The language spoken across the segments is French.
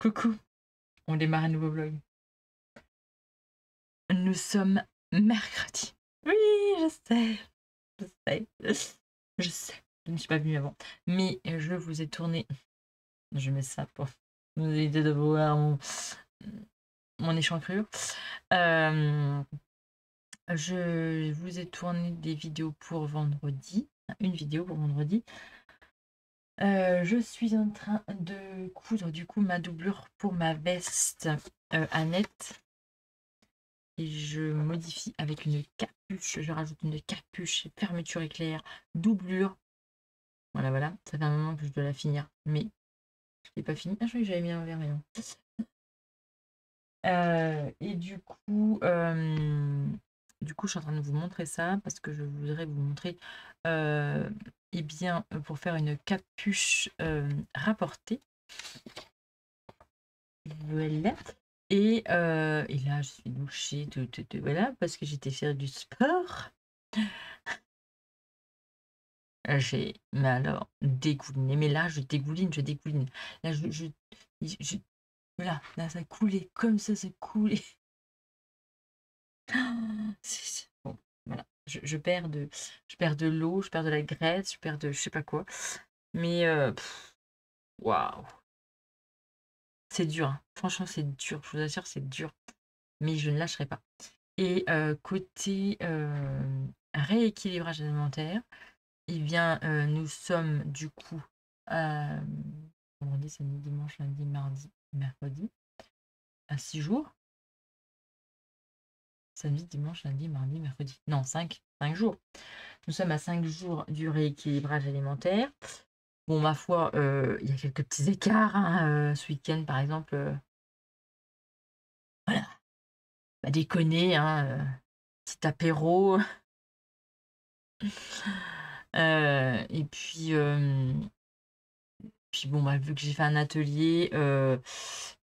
Coucou, on démarre un nouveau vlog. Nous sommes mercredi. Oui, je sais, je sais, je sais. Je ne suis pas venue avant. Mais je vous ai tourné. Je mets ça pour vous aider de voir mon échancrure. Je vous ai tourné des vidéos pour vendredi. Une vidéo pour vendredi. Je suis en train de coudre du coup ma doublure pour ma veste Annette. Et je modifie avec une capuche. Je rajoute une capuche, fermeture éclair, doublure. Voilà, voilà. Ça fait un moment que je dois la finir. Mais je l'ai pas fini. Ah, je croyais que j'avais mis un verre. Et du coup, je suis en train de vous montrer ça parce que je voudrais vous montrer, eh bien, pour faire une capuche rapportée. Voilà. Et là, je suis douchée, voilà, parce que j'étais faire du sport. Mais alors, dégouliné. Mais là, je dégouline. Là, là, ça coulait comme ça coulait. Bon, voilà. Je perds de l'eau, je perds de la graisse, je perds de je sais pas quoi. Mais waouh, c'est dur, hein. Franchement, c'est dur. Je vous assure, c'est dur. Mais je ne lâcherai pas. Et côté rééquilibrage alimentaire, eh bien, nous sommes du coup vendredi, samedi, dimanche, lundi, mardi, mercredi, à 6 jours. Samedi, dimanche, lundi, mardi, mercredi. Non, 5 jours. Nous sommes à 5 jours du rééquilibrage alimentaire. Bon, ma foi, il y a quelques petits écarts, hein, ce week-end, par exemple. Voilà, pas déconner, hein, petit apéro. Et puis bon, bah, vu que j'ai fait un atelier,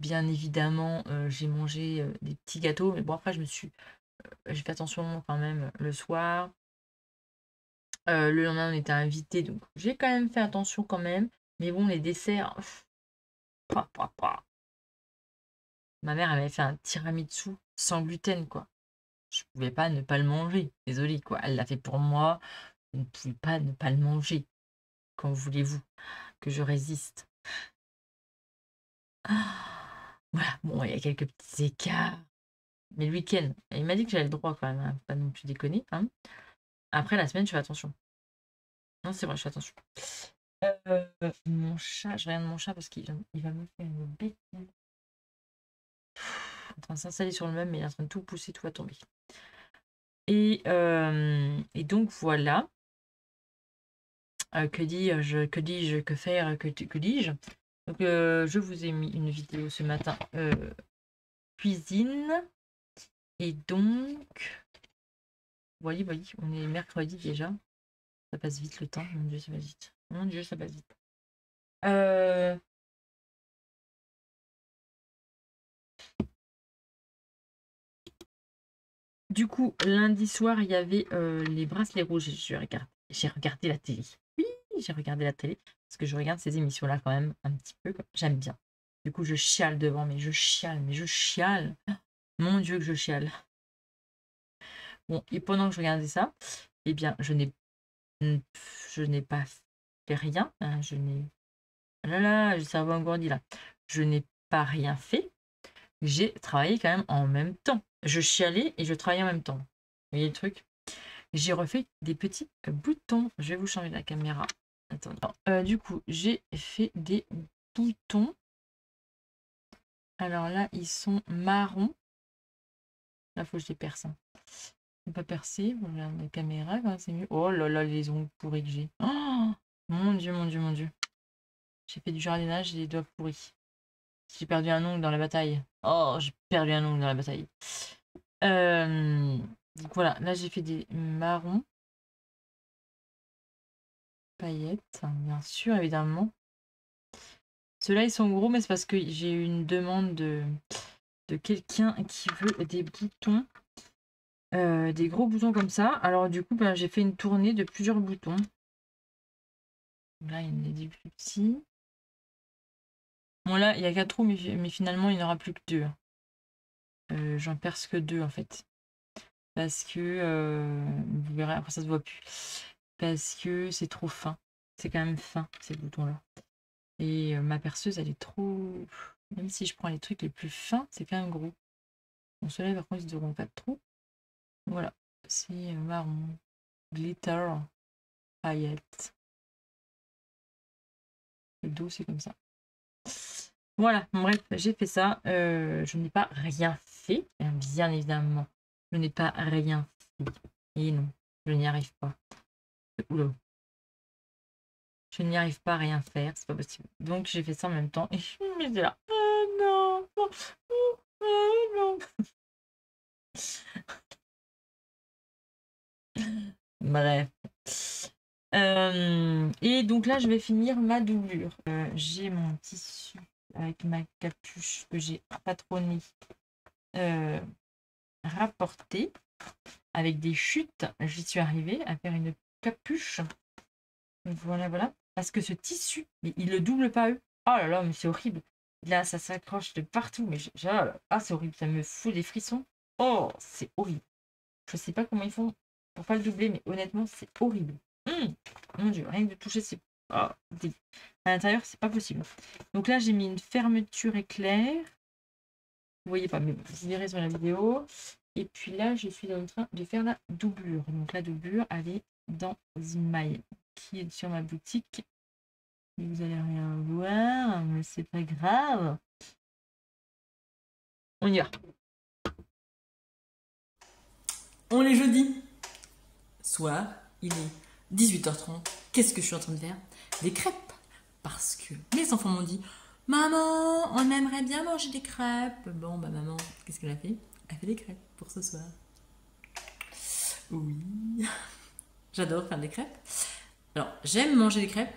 bien évidemment, j'ai mangé des petits gâteaux. Mais bon, après, j'ai fait attention quand même le soir. Le lendemain, on était invités, donc j'ai quand même fait attention quand même. Mais bon, les desserts, pas. Ma mère avait fait un tiramisu sans gluten, quoi. Je pouvais pas ne pas le manger. Désolée, quoi. Elle l'a fait pour moi. Je ne pouvais pas ne pas le manger. Quand voulez-vous que je résiste? Voilà, bon, il y a quelques petits écarts. Mais le week-end, il m'a dit que j'avais le droit quand même, hein, pas non plus déconner, hein. Après, la semaine, je fais attention. Non, c'est vrai, je fais attention. Mon chat, je regarde mon chat parce qu'il va me faire une bêtise. En train de s'installer sur le meuble, mais il est en train de tout pousser, tout va tomber. Et donc voilà. Que dis-je, que faire, que dis-je? Donc je vous ai mis une vidéo ce matin cuisine. Et donc, voilà, on est mercredi déjà. Ça passe vite le temps, mon Dieu, ça passe vite. Mon Dieu, ça passe vite. Du coup, lundi soir, il y avait les bracelets rouges. J'ai regardé la télé. Oui, j'ai regardé la télé. Parce que je regarde ces émissions-là quand même un petit peu. J'aime bien. Du coup, je chiale devant, mais je chiale. Mon Dieu, que je chiale. Bon, et pendant que je regardais ça, eh bien, je n'ai pas fait rien, hein, ah là là, j'ai le cerveau engourdi là. Je n'ai pas rien fait. J'ai travaillé quand même en même temps. Je chialais et je travaillais en même temps. Vous voyez le truc? J'ai refait des petits boutons. Je vais vous changer la caméra. Attends. Du coup, j'ai fait des boutons. Alors là, ils sont marrons. Là, faut que je les perce, hein. Pas percé. On regarde la caméra, c'est mieux. Oh là là, les ongles pourris que j'ai. Oh, mon Dieu, mon Dieu, mon Dieu. J'ai fait du jardinage et les doigts pourris. J'ai perdu un ongle dans la bataille. Oh, j'ai perdu un ongle dans la bataille. Donc voilà, là j'ai fait des marrons. Paillettes, hein, bien sûr, évidemment. Ceux-là, ils sont gros, mais c'est parce que j'ai eu une demande de quelqu'un qui veut des boutons. Des gros boutons comme ça. Alors du coup, ben, j'ai fait une tournée de plusieurs boutons. Là, il y en a des plus petits. Bon là, il y a 4 trous, mais finalement, il n'y en aura plus que 2. J'en perce que 2 en fait. Parce que, vous verrez, après ça se voit plus. Parce que c'est trop fin. C'est quand même fin, ces boutons-là. Et ma perceuse, elle est trop... Même si je prends les trucs les plus fins, c'est quand même gros. Bon, ceux-là, par contre, ils auront 4 trous. Voilà. C'est marron. Glitter. Paillettes. Le dos, c'est comme ça. Voilà, bref, j'ai fait ça. Je n'ai pas rien fait, bien évidemment. Je n'ai pas rien fait. Et non, je n'y arrive pas. Oula. Je n'y arrive pas à rien faire, c'est pas possible. Donc j'ai fait ça en même temps et je me disais là. Non, non, non. Bref. Et donc là, je vais finir ma doublure. J'ai mon tissu avec ma capuche que j'ai patronné, rapporté avec des chutes. J'y suis arrivée à faire une capuche. Voilà, voilà. Parce que ce tissu, mais il le double pas eux. Oh là là, mais c'est horrible. Là, ça s'accroche de partout. Mais c'est horrible. Ça me fout des frissons. Oh, c'est horrible. Je sais pas comment ils font pour pas le doubler, mais honnêtement, c'est horrible. Mon Dieu, rien que de toucher, c'est... Oh, à l'intérieur, c'est pas possible. Donc là, j'ai mis une fermeture éclair. Vous voyez pas, mais vous verrez sur la vidéo. Et puis là, je suis en train de faire la doublure. Donc la doublure, elle est dans une maille qui est sur ma boutique. Vous allez rien voir, mais c'est pas grave. On y va. On est jeudi soir, il est 18h30. Qu'est-ce que je suis en train de faire? Des crêpes. Parce que mes enfants m'ont dit: Maman, on aimerait bien manger des crêpes. Bon, bah maman, qu'est-ce qu'elle a fait? Elle fait des crêpes pour ce soir. Oui, j'adore faire des crêpes. Alors, j'aime manger des crêpes.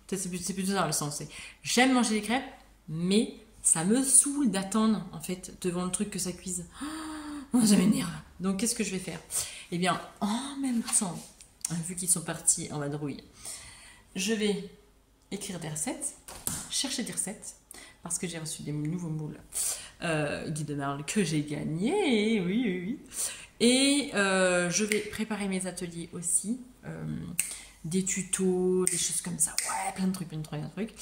C'est plutôt ça le sens. J'aime manger des crêpes, mais ça me saoule d'attendre, en fait, devant le truc que ça cuise. Oh, ça m'énerve. Donc, qu'est-ce que je vais faire? Eh bien, en même temps, vu qu'ils sont partis en vadrouille, je vais écrire des recettes, chercher des recettes, parce que j'ai reçu des nouveaux moules Guy de Marle que j'ai gagné, oui, oui, oui. Et je vais préparer mes ateliers aussi, des tutos, des choses comme ça, ouais, plein de trucs, plein de trucs, plein de trucs.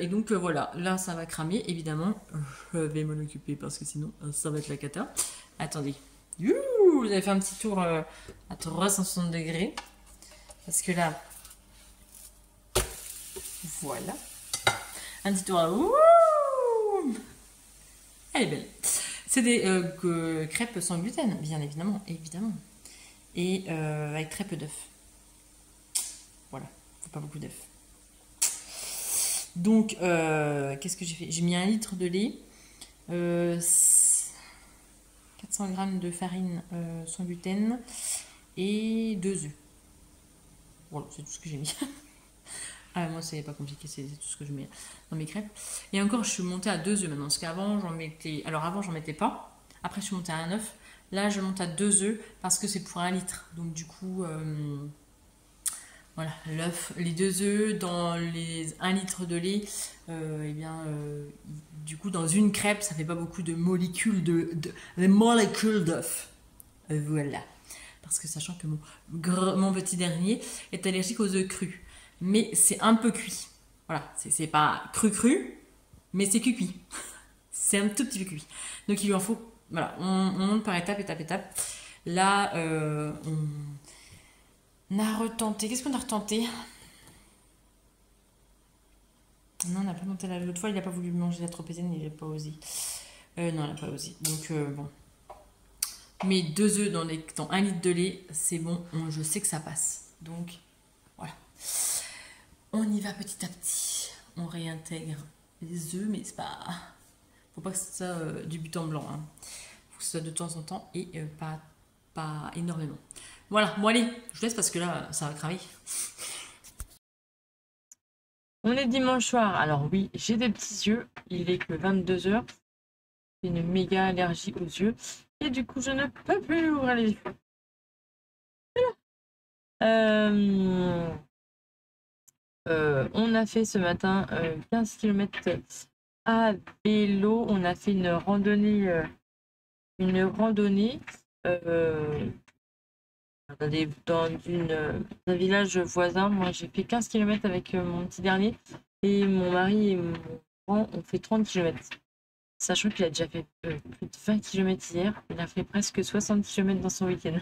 Et donc voilà, là ça va cramer, évidemment, je vais m'en occuper parce que sinon ça va être la cata. Attendez, youhou, vous avez fait un petit tour à 360 degrés, parce que là, voilà, un petit tour à ouh, elle est belle. C'est des crêpes sans gluten, bien évidemment, évidemment, et avec très peu d'œufs. Voilà, faut pas beaucoup d'œufs. Donc, qu'est-ce que j'ai fait? J'ai mis 1 litre de lait, 400 g de farine sans gluten et 2 œufs. Voilà, c'est tout ce que j'ai mis. Ah, moi, c'est pas compliqué, c'est tout ce que je mets dans mes crêpes. Et encore, je suis montée à 2 œufs maintenant, parce qu'avant, j'en mettais... Alors, avant, j'en mettais pas. Après, je suis montée à 1 œuf. Là, je monte à 2 œufs, parce que c'est pour 1 litre. Donc, du coup... voilà, l'œuf, les 2 œufs dans les 1 litre de lait, eh bien, du coup, dans une crêpe, ça fait pas beaucoup de molécules de molécules d'œuf. Voilà. Parce que sachant que mon petit dernier est allergique aux œufs crus. Mais c'est un peu cuit. Voilà, c'est pas cru, mais c'est cuit. C'est un tout petit peu cuit. Donc il lui en faut, voilà, on monte par étape, étape, étape. Là, on a retenté. Qu'est-ce qu'on a retenté? Non, on n'a pas tenté l'autre fois. Il n'a pas voulu manger la tropézienne, il n'a pas osé. Non, il n'a pas osé. Donc, bon. Mais 2 œufs dans 1 litre de lait, c'est bon. Je sais que ça passe. Donc, voilà. On y va petit à petit. On réintègre les œufs, mais c'est pas... Faut pas que ce soit du but en blanc. Hein. Faut que ce soit de temps en temps et pas énormément. Voilà, bon allez, je vous laisse parce que là, ça va cramer. On est dimanche soir. Alors oui, j'ai des petits yeux. Il est que 22h. J'ai une méga allergie aux yeux. Et du coup, je ne peux plus ouvrir les yeux. On a fait ce matin 15 km à vélo. On a fait une randonnée. Euh, un village voisin. Moi, j'ai fait 15 km avec mon petit dernier. Et mon mari et mon grand ont fait 30 km. Sachant qu'il a déjà fait plus de 20 km hier. Il a fait presque 60 km dans son week-end.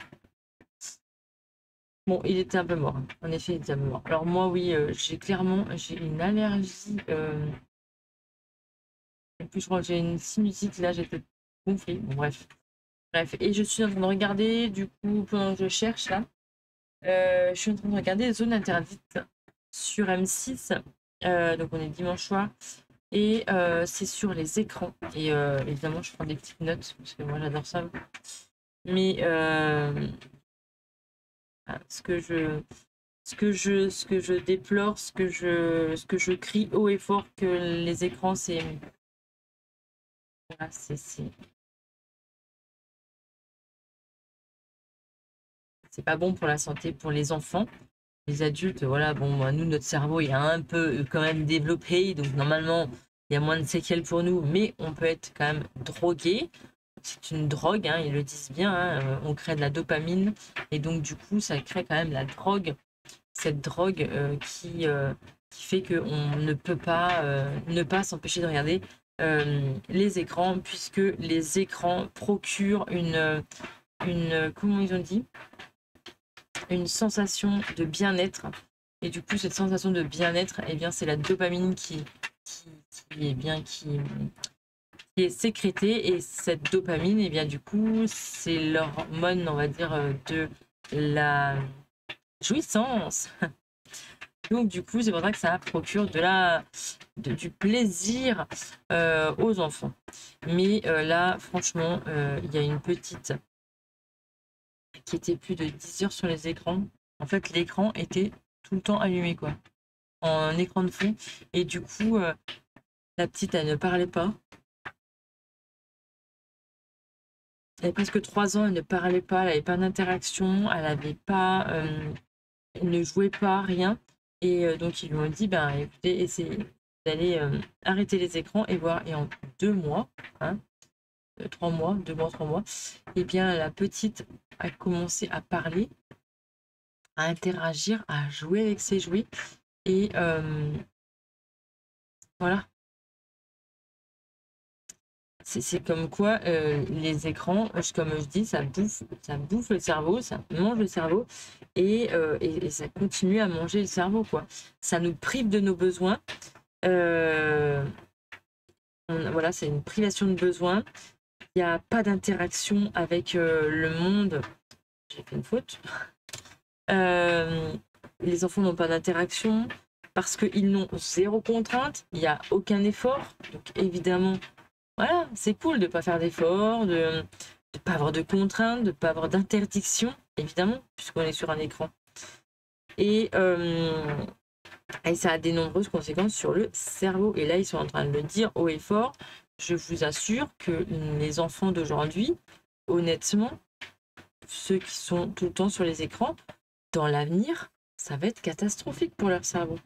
Bon, il était un peu mort. En effet, il était un peu mort. Alors moi, oui, j'ai une allergie. En plus, je crois que j'ai une sinusite. Là, j'étais gonflée. Bon, bref. Bref. Et je suis en train de regarder, du coup, pendant que je cherche, là, je suis en train de regarder les zones interdites sur M6. Donc, on est dimanche soir. Et c'est sur les écrans. Et évidemment, je prends des petites notes, parce que moi, j'adore ça. Mais ce que je déplore, ce que je crie haut et fort que les écrans, voilà, c'est pas bon pour la santé, pour les enfants. Les adultes, voilà, bon, bah, nous, notre cerveau est un peu quand même développé, donc normalement, il y a moins de séquelles pour nous, mais on peut être quand même drogué. C'est une drogue, hein, ils le disent bien, hein, on crée de la dopamine, et donc du coup, ça crée quand même la drogue, cette drogue qui fait qu'on ne peut pas ne pas s'empêcher de regarder les écrans, puisque les écrans procurent comment ils ont dit, une sensation de bien-être. Et du coup, cette sensation de bien-être, eh bien, c'est la dopamine qui est sécrétée. Et cette dopamine, eh bien, du coup, c'est l'hormone, on va dire, de la jouissance. Donc, du coup, c'est pour ça que ça procure du plaisir aux enfants. Mais là, franchement, il y a une petite qui était plus de 10 heures sur les écrans. En fait, l'écran était tout le temps allumé, quoi, en écran de fond. Et du coup, la petite, elle ne parlait pas. Elle avait presque 3 ans, elle ne parlait pas, elle n'avait pas d'interaction, elle avait pas, elle ne jouait pas, rien. Et donc, ils lui ont dit, ben, écoutez, essayez d'aller arrêter les écrans et voir. Et en 2 mois, hein, 3 mois, 2 mois, 3 mois, eh bien, la petite a commencé à parler, à interagir, à jouer avec ses jouets. Et voilà, c'est comme quoi les écrans, comme je dis, ça bouffe le cerveau, ça mange le cerveau et ça continue à manger le cerveau, quoi. Ça nous prive de nos besoins. Euh, voilà, c'est une privation de besoins. Il n'y a pas d'interaction avec le monde. J'ai fait une faute. Euh, les enfants n'ont pas d'interaction parce qu'ils n'ont zéro contrainte. Il n'y a aucun effort. Donc évidemment, voilà, c'est cool de ne pas faire d'efforts, de ne pas avoir de contraintes, de ne pas avoir d'interdiction, évidemment, puisqu'on est sur un écran. Et, et ça a de nombreuses conséquences sur le cerveau. Et là, ils sont en train de le dire haut et fort. Je vous assure que les enfants d'aujourd'hui, honnêtement, ceux qui sont tout le temps sur les écrans, dans l'avenir, ça va être catastrophique pour leur cerveau.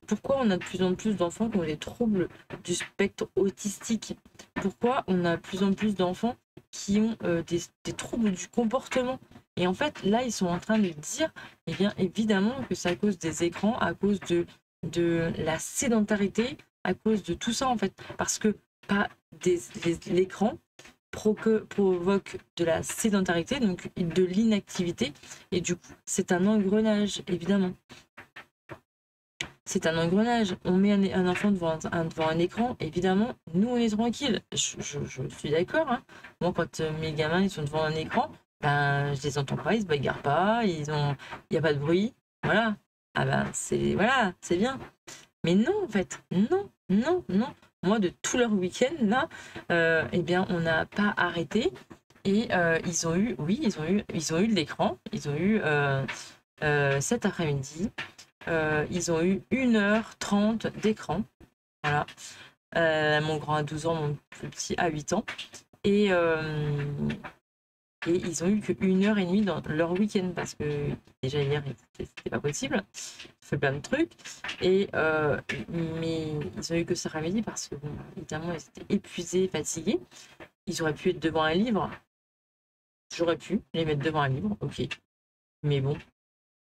Pourquoi on a de plus en plus d'enfants qui ont des troubles du spectre autistique? Pourquoi on a de plus en plus d'enfants qui ont des troubles du comportement? Et en fait, là, ils sont en train de dire, eh bien, évidemment que c'est à cause des écrans, à cause de la sédentarité, à cause de tout ça, en fait. Parce que pas l'écran provoque de la sédentarité, donc de l'inactivité, et du coup, c'est un engrenage, évidemment. C'est un engrenage. On met un enfant devant un écran, évidemment, nous, on est tranquille. Je suis d'accord. Hein. Moi, quand mes gamins ils sont devant un écran, ben, je les entends pas, ils se bagarrent pas, il n'y a pas de bruit. Voilà. Ah ben, voilà, c'est bien. Mais non, en fait, non, non, non. Moi, de tout leur week-end, là, eh bien, on n'a pas arrêté. Et ils ont eu de l'écran. Ils ont eu cet après-midi. Ils ont eu 1h30 d'écran. Voilà. Mon grand a 12 ans, mon plus petit a 8 ans. Et Et ils ont eu que 1h30 dans leur week-end parce que déjà hier, c'était pas possible. On fait plein de trucs. Mais ils ont eu que cet après-midi parce que, bon, évidemment, ils étaient épuisés, fatigués. Ils auraient pu être devant un livre. J'aurais pu les mettre devant un livre, ok. Mais bon,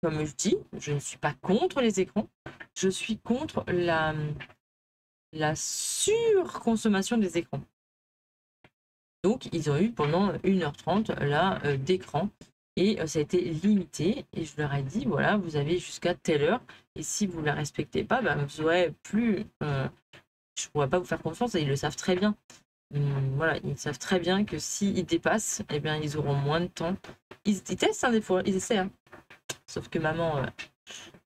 comme je dis, je ne suis pas contre les écrans. Je suis contre la surconsommation des écrans. Donc, ils ont eu pendant 1h30 là, d'écran et ça a été limité. Et je leur ai dit, voilà, vous avez jusqu'à telle heure. Et si vous ne la respectez pas, bah, vous aurez plus. Je ne pourrais pas vous faire confiance et ils le savent très bien. Voilà, ils savent très bien que s'ils dépassent, eh bien, ils auront moins de temps. Ils testent des fois, ils essaient. Hein. Sauf que maman,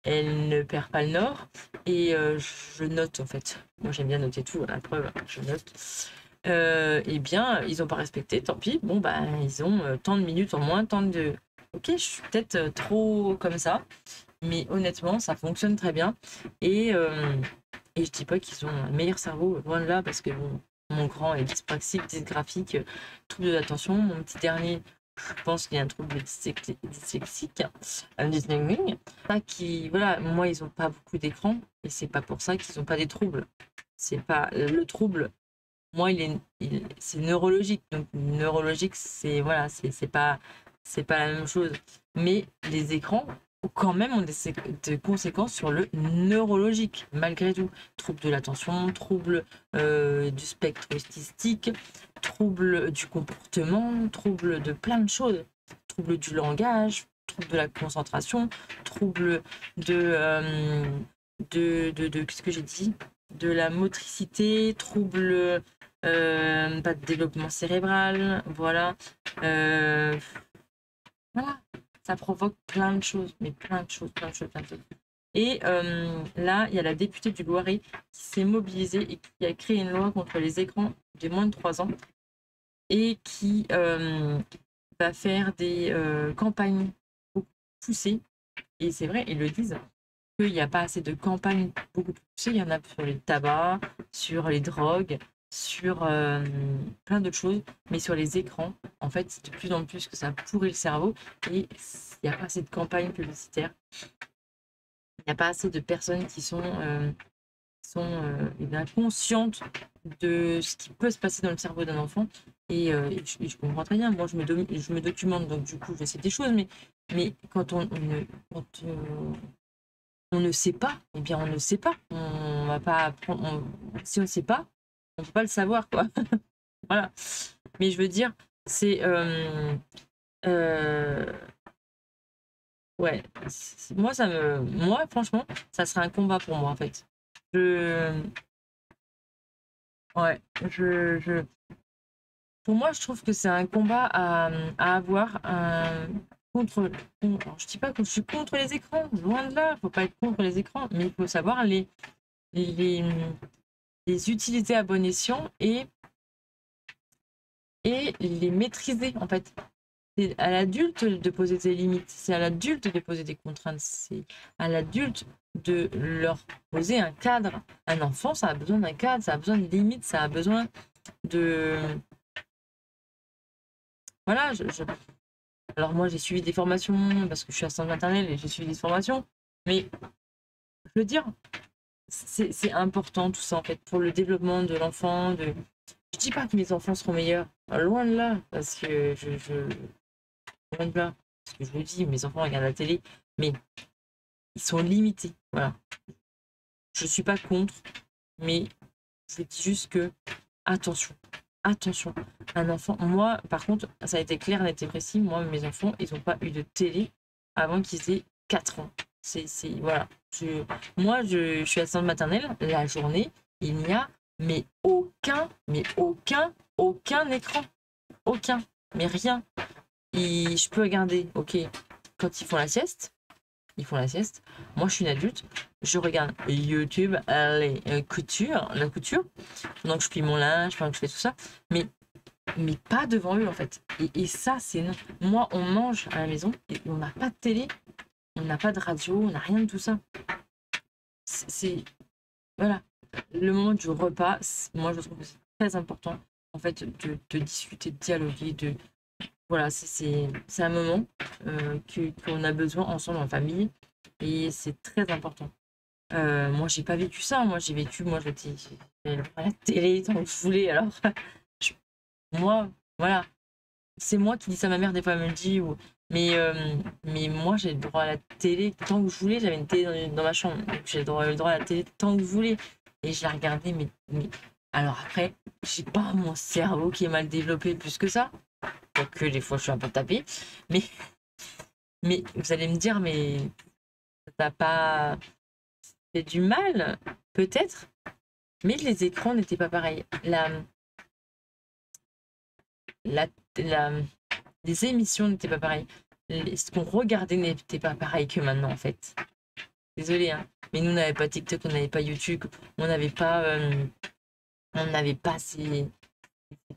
elle ne perd pas le nord. Et je note en fait. Moi, j'aime bien noter tout. À la preuve, je note. Eh bien, ils n'ont pas respecté, tant pis. Bon, bah, ils ont tant de minutes en moins, tant de. Ok, je suis peut-être trop comme ça, mais honnêtement, ça fonctionne très bien. Et je dis pas qu'ils ont un meilleur cerveau, loin de là, parce que bon, mon grand est dyspraxique, dysgraphique, trouble de l'attention. Mon petit dernier, je pense qu'il y a un trouble dyslexique, pas qui, voilà, moi, ils n'ont pas beaucoup d'écran, et c'est pas pour ça qu'ils n'ont pas des troubles. C'est pas le trouble. Moi, c'est neurologique. Donc, neurologique, c'est voilà, c'est pas la même chose. Mais les écrans, quand même, ont des conséquences sur le neurologique, malgré tout. Trouble de l'attention, trouble du spectre autistique, trouble du comportement, trouble de plein de choses. Trouble du langage, trouble de la concentration, trouble de qu'est-ce que j'ai dit? De la motricité, trouble pas de développement cérébral, voilà. Voilà, ça provoque plein de choses, mais plein de choses, plein de choses, plein de choses. Et là, il y a la députée du Loiret qui s'est mobilisée et qui a créé une loi contre les écrans de moins de 3 ans et qui va faire des campagnes beaucoup poussées. Et c'est vrai, ils le disent, qu'il n'y a pas assez de campagnes beaucoup plus poussées. Il y en a sur les tabacs, sur les drogues, sur plein d'autres choses, mais sur les écrans, en fait, c'est de plus en plus que ça pourrit le cerveau et il n'y a pas assez de campagnes publicitaires. Il n'y a pas assez de personnes qui sont bien conscientes de ce qui peut se passer dans le cerveau d'un enfant. Et je comprends très bien. Moi, je me documente, donc du coup, je sais des choses, mais quand on ne sait pas, eh bien, on ne sait pas. On va pas apprendre. Si on ne sait pas, on ne peut pas le savoir, quoi. Voilà. Mais je veux dire, c'est. Ouais. Moi, franchement, ça serait un combat pour moi, en fait. Je. Ouais. Pour moi, je trouve que c'est un combat à avoir contre. Je dis pas que je suis contre les écrans, loin de là. Il ne faut pas être contre les écrans, mais il faut savoir les, les utiliser à bon escient et les maîtriser, en fait. C'est à l'adulte de poser des limites, c'est à l'adulte de poser des contraintes, c'est à l'adulte de leur poser un cadre. Un enfant, ça a besoin d'un cadre, ça a besoin de limites, ça a besoin de... Voilà, alors moi j'ai suivi des formations parce que je suis assistante maternelle et j'ai suivi des formations, mais je veux dire, c'est important tout ça en fait pour le développement de l'enfant. Je dis pas que mes enfants seront meilleurs, loin de là, parce que loin de là, parce que je le dis, mes enfants regardent la télé, mais ils sont limités. Voilà. Je suis pas contre, mais je dis juste que attention, attention. Un enfant, moi, par contre, ça a été clair, net et précis. Moi, mes enfants, ils n'ont pas eu de télé avant qu'ils aient 4 ans. Voilà. Moi, je suis assistante maternelle. La journée, il n'y a aucun écran. Aucun. Mais rien. Et je peux regarder, ok, quand ils font la sieste. Moi, je suis une adulte. Je regarde YouTube, la couture, pendant que je plie mon linge, pendant que je fais tout ça. Mais pas devant eux, en fait. Et ça, c'est non. Moi, on mange à la maison et on n'a pas de télé, on n'a pas de radio, on n'a rien de tout ça. Voilà. Le moment du repas, moi, je trouve que c'est très important, en fait, de discuter, de dialoguer, voilà, c'est un moment qu'on a besoin ensemble en famille et c'est très important. Moi, j'ai pas vécu ça. Moi, j'ai vécu, moi, j'avais le droit à la télé tant que je voulais. Alors, je- moi, voilà, c'est moi qui dis ça à ma mère, des fois, elle me le dit. Mais moi, j'ai le droit à la télé tant que je voulais. J'avais une télé dans ma chambre. Donc j'ai le droit à la télé tant que je voulais. Et je la regardais, alors après, j'ai pas mon cerveau qui est mal développé plus que ça. Quoique, des fois, je suis un peu tapée. Mais, mais vous allez me dire, mais t'as pas fait du mal, peut-être. Mais les écrans n'étaient pas pareils. La, la, les émissions n'étaient pas pareilles. Ce qu'on regardait n'était pas pareil que maintenant, en fait. Désolée, hein. Mais nous, on n'avait pas TikTok, on n'avait pas YouTube, on n'avait pas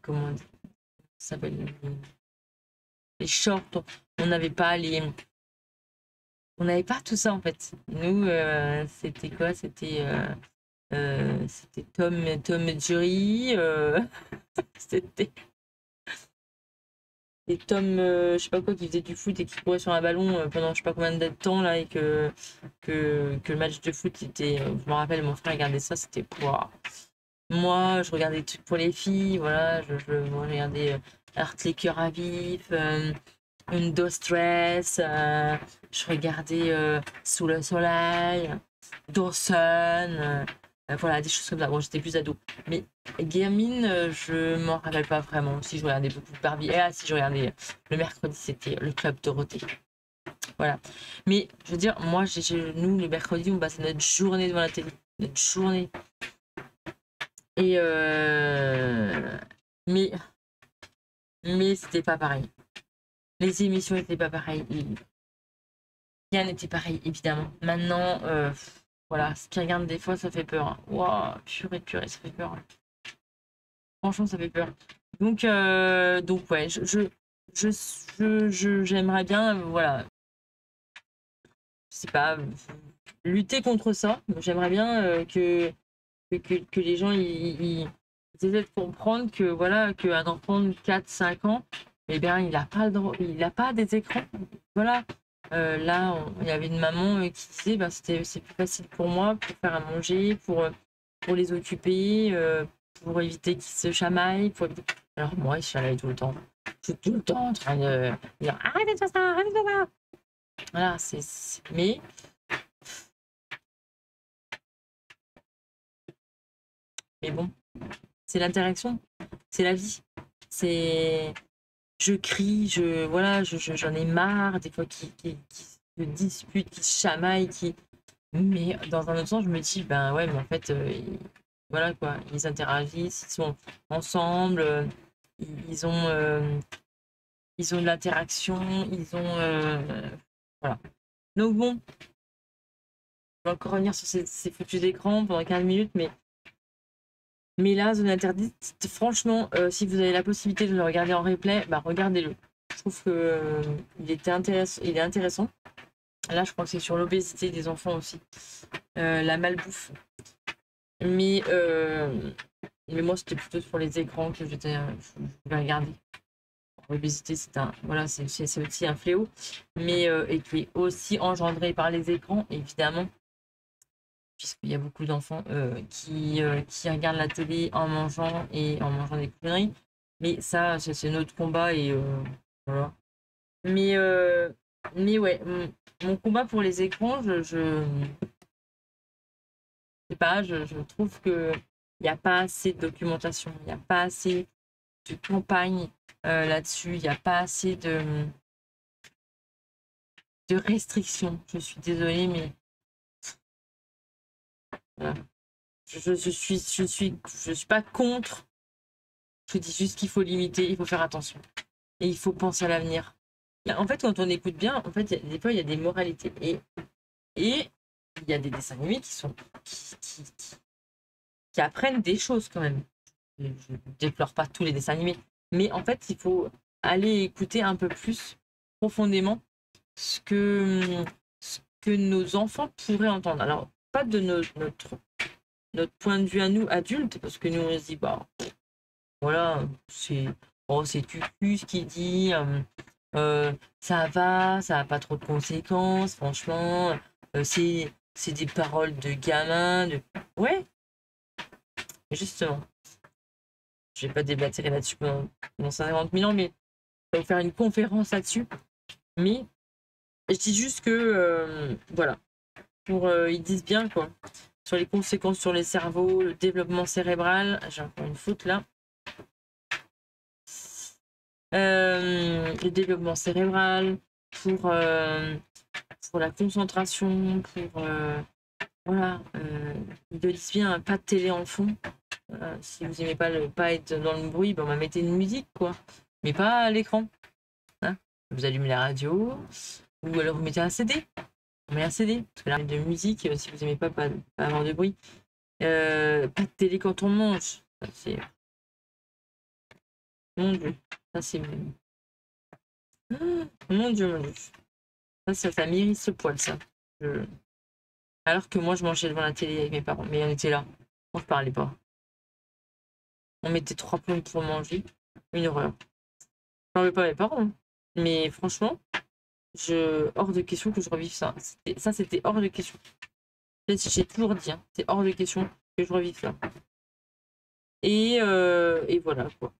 comment ça s'appelle, les shorts, on n'avait pas on n'avait pas tout ça, en fait. Nous, c'était quoi? C'était Tom et Jerry, c'était et Tom, je sais pas quoi, qui faisait du foot et qui courait sur un ballon pendant je sais pas combien de temps là et que le match de foot était. Je me rappelle, mon frère regardait ça, c'était pour. Moi, je regardais des trucs pour les filles, voilà, moi, je regardais Art les cœurs à vif, Undo Stress, je regardais Sous le soleil, Dawson, voilà, des choses comme ça. Bon, j'étais plus ado. Mais gamine, je m'en rappelle pas vraiment. Si je regardais beaucoup de Barbie. Ah, si je regardais le mercredi, c'était le Club Dorothée. Voilà. Mais je veux dire, moi, nous, le mercredi, on passait notre journée devant la télé. Notre journée. Et mais c'était pas pareil. Les émissions n'étaient pas pareilles. Rien n'était pareil, évidemment. Maintenant, voilà, ce qui regarde des fois, ça fait peur. Hein. Waouh, purée, ça fait peur. Hein. Franchement, ça fait peur. Donc ouais, j'aimerais bien, voilà, je sais pas, lutter contre ça. J'aimerais bien que les gens ils essaient de comprendre que voilà, qu'un enfant de 4-5 ans, eh bien, il n'a pas le droit, il a pas des écrans. Voilà. Là, il y avait une maman qui disait bah, c'est plus facile pour moi pour faire à manger, pour les occuper, pour éviter qu'ils se chamaillent. Alors moi, il se chamaille tout le temps. Tout le temps en train de dire arrêtez de faire ça, arrêtez de faire ça. Voilà, mais bon, c'est l'interaction, c'est la vie. C'est je crie, voilà, j'en ai marre des fois qui se disputent, qui se chamaillent, mais dans un autre sens, je me dis ben ouais, mais en fait, voilà quoi, ils interagissent, ils sont ensemble, ils ont euh, ils ont de l'interaction, voilà. Donc bon, je vais encore revenir sur ces foutus d'écran pendant 15 minutes, mais là, zone interdite, franchement, si vous avez la possibilité de le regarder en replay, bah regardez-le. Je trouve que il est intéressant. Là, je crois que c'est sur l'obésité des enfants aussi, la malbouffe. Mais, mais moi, c'était plutôt sur les écrans que je voulais regarder. L'obésité, voilà, c'est aussi un fléau, mais et qui est aussi engendré par les écrans, évidemment, puisqu'il y a beaucoup d'enfants qui regardent la télé en mangeant et en mangeant des conneries. Mais ça, c'est notre combat et voilà. Mais, euh, mais ouais, mon combat pour les écrans, je sais pas, je trouve que il n'y a pas assez de documentation, il n'y a pas assez de campagne là-dessus, il n'y a pas assez de restrictions. Je suis désolée, mais voilà. Je suis pas contre. Je dis juste qu'il faut limiter, il faut faire attention. Et il faut penser à l'avenir. En fait, quand on écoute bien, en fait, des fois, il y a des moralités. Et il y a des dessins animés qui apprennent des choses quand même. Je ne déplore pas tous les dessins animés. Mais en fait, il faut aller écouter un peu plus profondément ce que nos enfants pourraient entendre. Alors, pas de notre point de vue à nous, adultes, parce que nous, on se dit, bah, voilà, oh, c'est tutu ce qu'il dit, ça a pas trop de conséquences, franchement, c'est des paroles de gamin, Ouais, justement. Je vais pas débattre là-dessus pendant 50 000 ans, mais on va faire une conférence là-dessus. Mais je dis juste que, voilà, ils disent bien, quoi, sur les conséquences sur les cerveaux, le développement cérébral. J'ai encore une faute là. Le développement cérébral, pour la concentration, voilà, ils le disent bien, pas de télé en fond. Si vous aimez pas être dans le bruit, ben, on va mettre une musique, quoi. Mais pas à l'écran. Hein, vous allumez la radio, ou alors vous mettez un CD. On met un CD, parce que là, de musique, si vous aimez pas avoir de bruit. Pas de télé quand on mange. Ça, c'est... Mon Dieu. Ça, c'est... Mon Dieu, mon Dieu. Ça m'irrite ce poil, ça. Alors que moi, je mangeais devant la télé avec mes parents. Mais on était là. On ne parlait pas. On mettait 3 pommes pour manger. Une horreur. Je n'en veux pas mes parents. Mais franchement, hors de question que je revive ça. C'était hors de question. J'ai toujours dit, hein, c'est hors de question que je revive ça. Et voilà, quoi.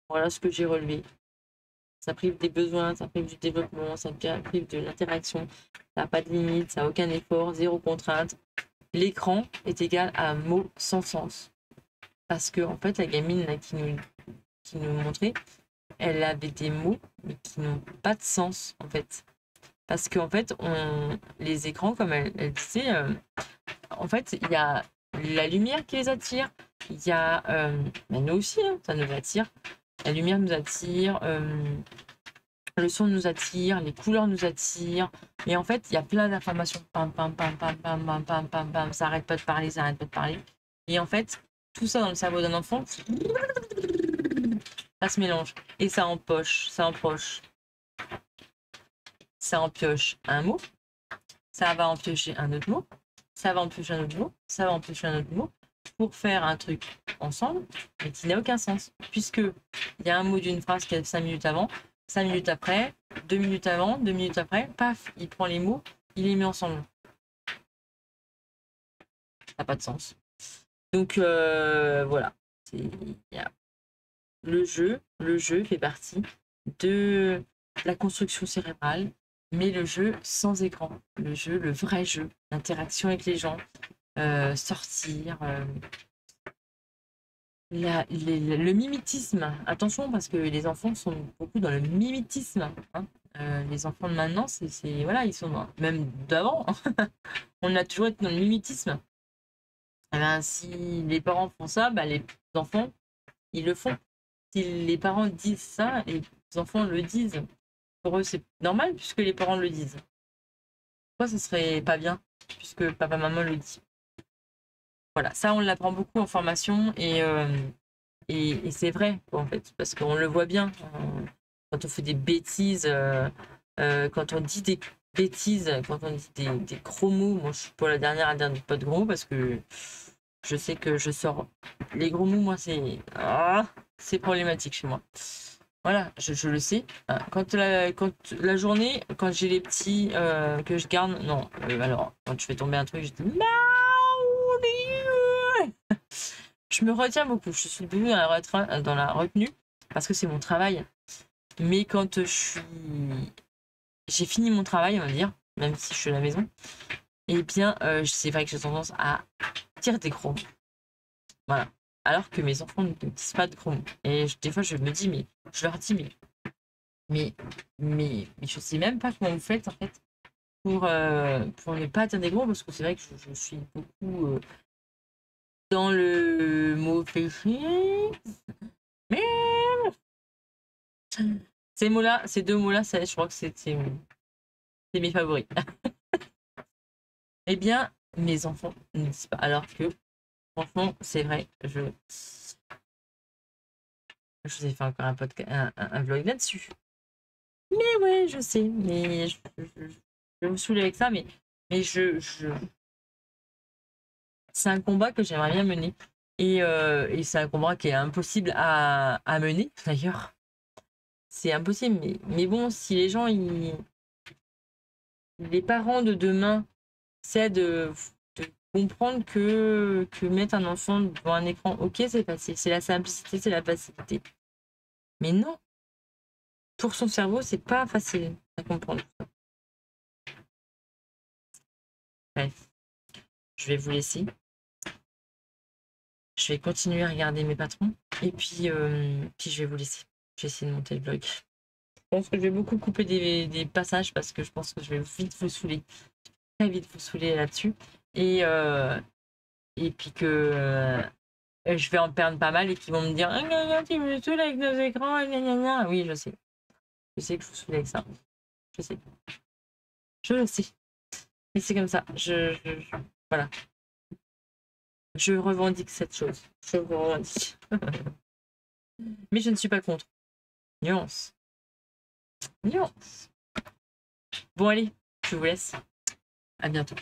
Voilà ce que j'ai relevé. Ça prive des besoins, ça prive du développement, ça prive de l'interaction. Ça n'a pas de limite, ça n'a aucun effort, zéro contrainte. L'écran est égal à un mot sans sens. Parce que, en fait, la gamine là, qui nous montrait, elle avait des mots, mais qui n'ont pas de sens, en fait. Parce qu'en fait, les écrans, comme elle disait, en fait, il y a la lumière qui les attire. Il y a... nous aussi, hein, ça nous attire. La lumière nous attire, le son nous attire, les couleurs nous attirent. Et en fait, il y a plein d'informations. Pam, pam, pam, pam, pam, pam, pam, pam, pam. Ça arrête pas de parler, ça arrête pas de parler. Et en fait, tout ça dans le cerveau d'un enfant, ça se mélange. Et ça empoche, ça empoche. Ça empioche un mot. Ça va empiocher un autre mot. Ça va empiocher un autre mot. Ça va empiocher un autre mot. Pour faire un truc ensemble, mais qui n'a aucun sens. Puisque il y a un mot d'une phrase qui est 5 minutes avant, 5 minutes après, 2 minutes avant, 2 minutes après, paf, il prend les mots, il les met ensemble. Ça n'a pas de sens. Donc voilà. Le jeu fait partie de la construction cérébrale, mais le jeu sans écran. Le jeu, le vrai jeu, l'interaction avec les gens. Sortir, le mimétisme. Attention, parce que les enfants sont beaucoup dans le mimétisme. Hein. Les enfants de maintenant, voilà, ils sont même d'avant. On a toujours été dans le mimétisme. Et ben, si les parents font ça, ben, les enfants, ils le font. Si les parents disent ça, les enfants le disent. Pour eux, c'est normal puisque les parents le disent. Pourquoi ce serait pas bien puisque papa, maman le dit? Voilà, ça on l'apprend beaucoup en formation et c'est vrai en fait, parce qu'on le voit bien quand on fait des bêtises, quand on dit des bêtises, quand on dit des gros mots. Moi je suis pas la dernière à dire pas de gros mots parce que je sais que je sors les gros mots, moi c'est problématique chez moi. Voilà, je le sais. Quand la journée, quand j'ai les petits que je garde, non, alors quand je fais tomber un truc, je dis je me retiens beaucoup. Je suis beaucoup dans la retenue parce que c'est mon travail. Mais quand j'ai fini mon travail, on va dire, même si je suis à la maison, eh bien, c'est vrai que j'ai tendance à dire des gros mots. Voilà. Alors que mes enfants ne disent pas de gros mots. Et des fois, je me dis, mais je leur dis, mais je sais même pas comment vous faites en fait pour ne pas dire des gros mots, parce que c'est vrai que je suis beaucoup dans le mot péché. Mais ces deux mots-là, je crois que c'est mes favoris. Eh bien, mes enfants ne disent pas. Alors que, franchement, c'est vrai, je vous ai fait encore un podcast, un vlog là-dessus. Mais ouais, je sais, mais je me saouler avec ça, mais c'est un combat que j'aimerais bien mener. Et c'est un combat qui est impossible à mener, d'ailleurs. c'est impossible. Mais bon, si les gens, les parents de demain, c'est de comprendre que mettre un enfant devant un écran, ok, c'est facile, c'est la simplicité, c'est la facilité. Mais non, pour son cerveau, c'est pas facile à comprendre. Bref, je vais vous laisser. Je vais continuer à regarder mes patrons et puis je vais vous laisser. Je vais essayer de monter le vlog. Je pense que je vais beaucoup couper des passages parce que je pense que je vais vite vous saouler. Très vite vous saouler là-dessus. Et puis que je vais en perdre pas mal et qu'ils vont me dire ah, gna, gna, tu me saoules avec nos écrans, gna, gna, gna. Oui, je sais. Je sais que je vous saoule avec ça. Je sais. Je le sais. Mais c'est comme ça. Voilà. Je revendique cette chose. Je revendique. Mais je ne suis pas contre. Nuance. Nuance. Bon, allez, je vous laisse. À bientôt.